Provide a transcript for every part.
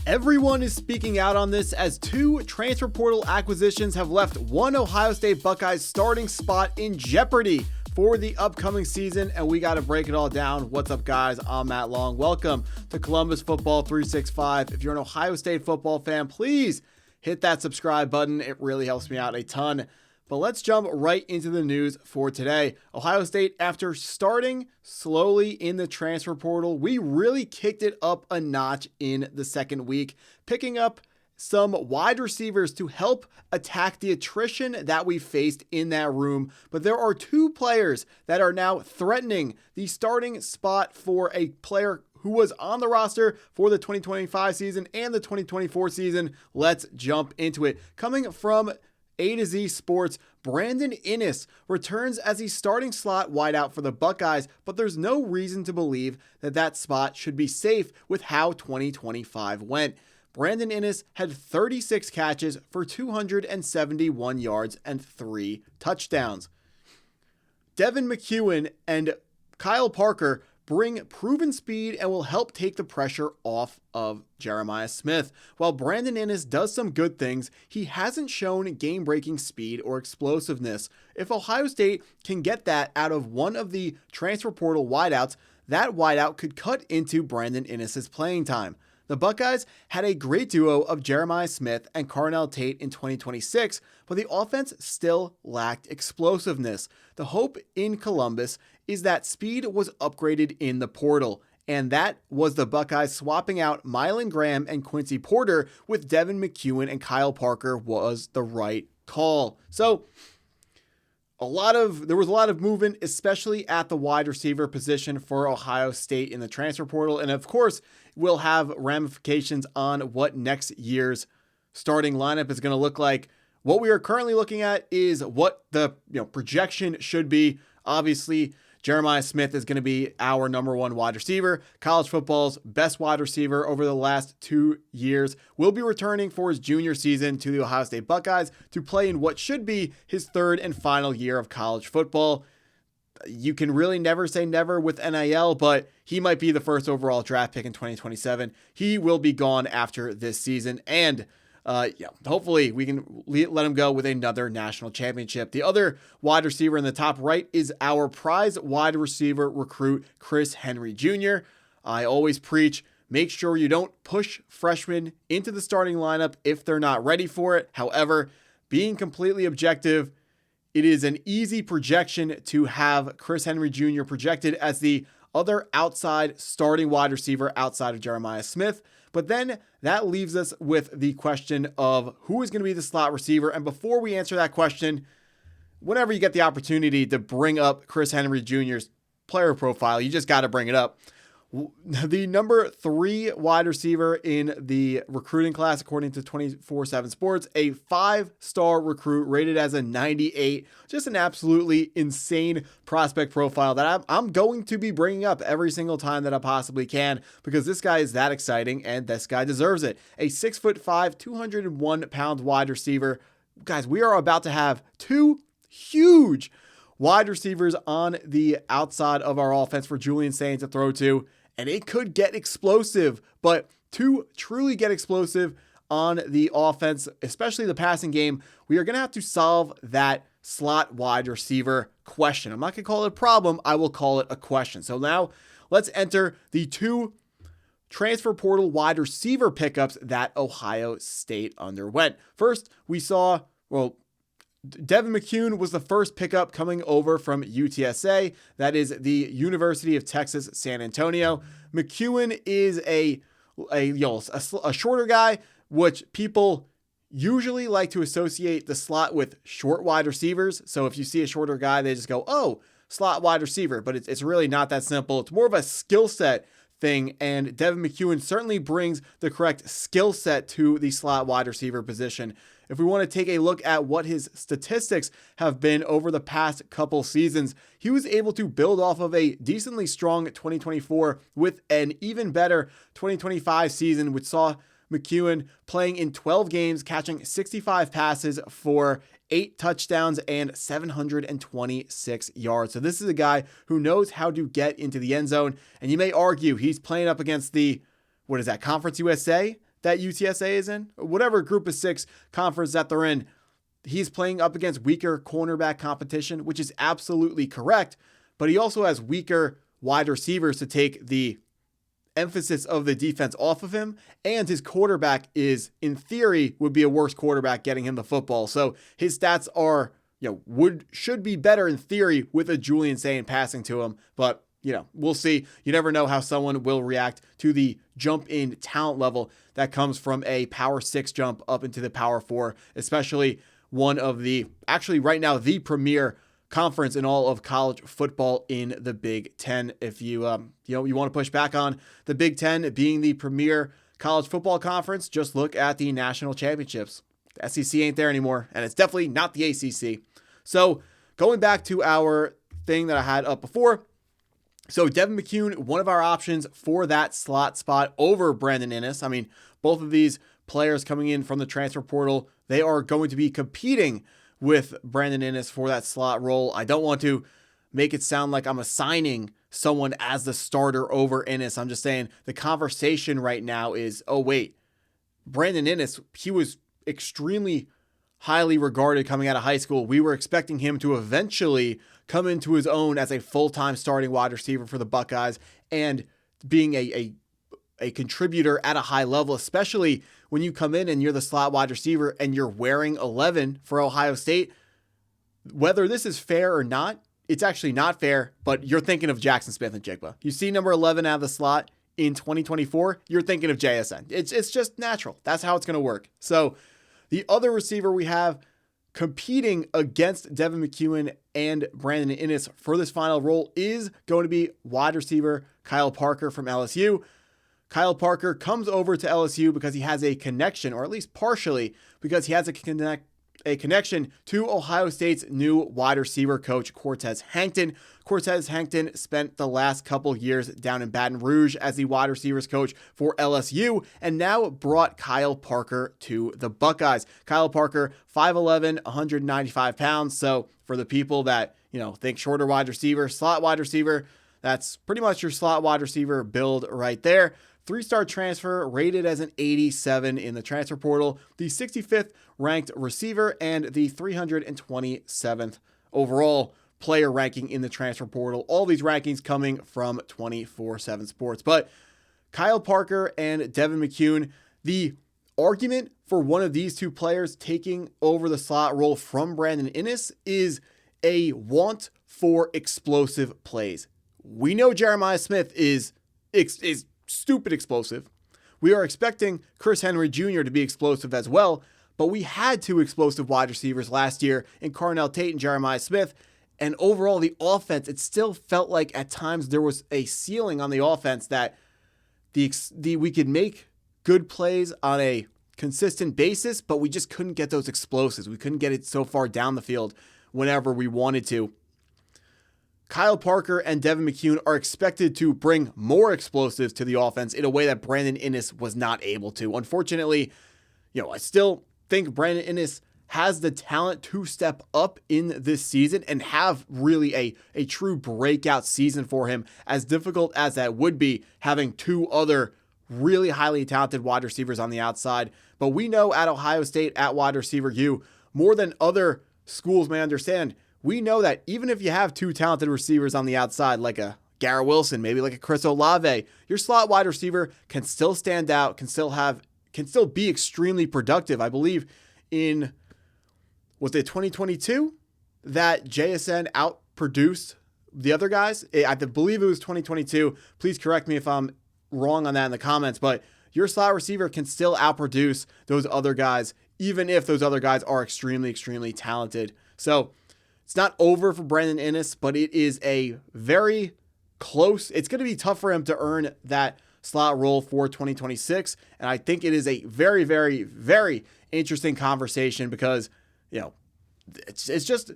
Everyone is speaking out on this as two transfer portal acquisitions have left one Ohio State Buckeyes starting spot in jeopardy for the upcoming season, and we got to break it all down. What's up, guys? I'm Matt Long. Welcome to Columbus Football 365. If you're an Ohio State football fan, please hit that subscribe button. It really helps me out a ton. But let's jump right into the news for today. Ohio State, after starting slowly in the transfer portal, we really kicked it up a notch in the second week, picking up some wide receivers to help attack the attrition that we faced in that room. But there are two players that are now threatening the starting spot for a player who was on the roster for the 2025 season and the 2024 season. Let's jump into it. Coming from A to Z Sports, Brandon Inniss returns as the starting slot wideout for the Buckeyes, but there's no reason to believe that that spot should be safe with how 2025 went. Brandon Inniss had 36 catches for 271 yards and 3 touchdowns. Devin McHune and Kyle Parker bring proven speed and will help take the pressure off of Jeremiah Smith. While Brandon Inniss does some good things, he hasn't shown game-breaking speed or explosiveness. If Ohio State can get that out of one of the transfer portal wideouts, that wideout could cut into Brandon Inniss's playing time. The Buckeyes had a great duo of Jeremiah Smith and Carnell Tate in 2026, but the offense still lacked explosiveness. The hope in Columbus is that speed was upgraded in the portal, and that was the Buckeyes swapping out Mylan Graham and Quincy Porter with Devin McHune and Kyle Parker was the right call. So there was a lot of movement, especially at the wide receiver position for Ohio State in the transfer portal. And of course, we'll have ramifications on what next year's starting lineup is going to look like. What we are currently looking at is what the projection should be. Obviously, Jeremiah Smith is going to be our number one wide receiver. College football's best wide receiver over the last 2 years will be returning for his junior season to the Ohio State Buckeyes to play in what should be his third and final year of college football. You can really never say never with NIL, but he might be the first overall draft pick in 2027. He will be gone after this season, and hopefully we can let him go with another national championship. The other wide receiver in the top right is our prize wide receiver recruit, Chris Henry Jr. I always preach, make sure you don't push freshmen into the starting lineup if they're not ready for it. However, being completely objective, it is an easy projection to have Chris Henry Jr. projected as the other outside starting wide receiver outside of Jeremiah Smith. But then that leaves us with the question of who is going to be the slot receiver. And before we answer that question, whenever you get the opportunity to bring up Chris Henry Jr.'s player profile, you just got to bring it up. The number 3 wide receiver in the recruiting class, according to 24/7 Sports, a 5-star recruit rated as a 98. Just an absolutely insane prospect profile that I'm going to be bringing up every single time that I possibly can, because this guy is that exciting and this guy deserves it. A 6'5", 201-pound wide receiver. Guys, we are about to have 2 huge wide receivers on the outside of our offense for Julian Sayin to throw to. And it could get explosive, but to truly get explosive on the offense, especially the passing game, we are going to have to solve that slot wide receiver question. I'm not going to call it a problem. I will call it a question. So now let's enter the 2 transfer portal wide receiver pickups that Ohio State underwent. First, we saw, Devin McHune was the first pickup coming over from UTSA. That is the University of Texas, San Antonio. McHune is a shorter guy, which people usually like to associate the slot with short wide receivers. So if you see a shorter guy, they just go, oh, slot wide receiver. But it's really not that simple. It's more of a skill set thing, and Devin McHune certainly brings the correct skill set to the slot wide receiver position. If we want to take a look at what his statistics have been over the past couple seasons, he was able to build off of a decently strong 2024 with an even better 2025 season, which saw McHune playing in 12 games, catching 65 passes for 8 touchdowns and 726 yards. So this is a guy who knows how to get into the end zone. And you may argue he's playing up against the, Conference USA? that UTSA is in, whatever group of 6 conference that they're in, he's playing up against weaker cornerback competition, which is absolutely correct, but he also has weaker wide receivers to take the emphasis of the defense off of him, and his quarterback is, in theory, would be a worse quarterback getting him the football. So his stats are, should be better in theory with a Julian Sayin passing to him, but we'll see. You never know how someone will react to the jump in talent level that comes from a Power 6 jump up into the Power 4, especially one of the, actually right now, the premier conference in all of college football in the Big Ten. If you want to push back on the Big Ten being the premier college football conference, just look at the national championships. The SEC ain't there anymore, and it's definitely not the ACC. So going back to our thing that I had up before, so Devin McHune, one of our options for that slot spot over Brandon Inniss. I mean, both of these players coming in from the transfer portal, they are going to be competing with Brandon Inniss for that slot role. I don't want to make it sound like I'm assigning someone as the starter over Inniss. I'm just saying the conversation right now is, oh wait, Brandon Inniss, he was extremely highly regarded coming out of high school. We were expecting him to eventually come into his own as a full-time starting wide receiver for the Buckeyes and being a contributor at a high level, especially when you come in and you're the slot wide receiver and you're wearing 11 for Ohio State. Whether this is fair or not, it's actually not fair, but you're thinking of Jackson Smith-Njigba. You see number 11 out of the slot in 2024, you're thinking of JSN. It's just natural. That's how it's going to work. So the other receiver we have competing against Devin McHune and Brandon Inniss for this final role is going to be wide receiver Kyle Parker from LSU. Kyle Parker comes over to LSU because he has a connection, or at least partially because he has a connection to Ohio State's new wide receiver coach, Cortez Hankton. Cortez Hankton spent the last couple years down in Baton Rouge as the wide receivers coach for LSU and now brought Kyle Parker to the Buckeyes. Kyle Parker, 5'11", 195 pounds. So for the people that, think shorter wide receiver, slot wide receiver, that's pretty much your slot wide receiver build right there. 3-star transfer, rated as an 87 in the transfer portal, the 65th ranked receiver, and the 327th overall player ranking in the transfer portal. All these rankings coming from 24/7 Sports. But Kyle Parker and Devin McHune, the argument for one of these two players taking over the slot role from Brandon Inniss is a want for explosive plays. We know Jeremiah Smith is stupid explosive. We are expecting Chris Henry Jr. to be explosive as well, but we had 2 explosive wide receivers last year in Carnell Tate and Jeremiah Smith, and overall the offense, it still felt like at times there was a ceiling on the offense that we could make good plays on a consistent basis, but we just couldn't get those explosives. We couldn't get it so far down the field whenever we wanted to. Kyle Parker and Devin McHune are expected to bring more explosives to the offense in a way that Brandon Inniss was not able to. Unfortunately, I still think Brandon Inniss has the talent to step up in this season and have really a true breakout season for him, as difficult as that would be having 2 other really highly talented wide receivers on the outside. But we know at Ohio State, at wide receiver U, more than other schools may understand, we know that even if you have 2 talented receivers on the outside, like a Garrett Wilson, maybe like a Chris Olave, your slot wide receiver can still stand out, can still be extremely productive. I believe was it 2022 that JSN outproduced the other guys? I believe it was 2022. Please correct me if I'm wrong on that in the comments, but your slot receiver can still outproduce those other guys, even if those other guys are extremely, extremely talented. So it's not over for Brandon Inniss, but it is a very close. It's going to be tough for him to earn that slot role for 2026. And I think it is a very, very, very interesting conversation because, it's just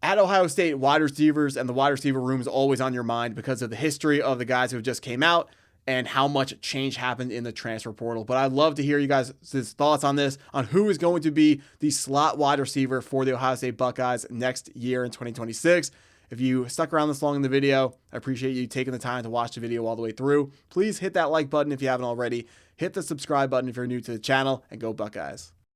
at Ohio State, wide receivers and the wide receiver room is always on your mind because of the history of the guys who just came out and how much change happened in the transfer portal. But I'd love to hear you guys' thoughts on this, on who is going to be the slot wide receiver for the Ohio State Buckeyes next year in 2026. If you stuck around this long in the video, I appreciate you taking the time to watch the video all the way through. Please hit that like button if you haven't already. hit the subscribe button if you're new to the channel, and go Buckeyes.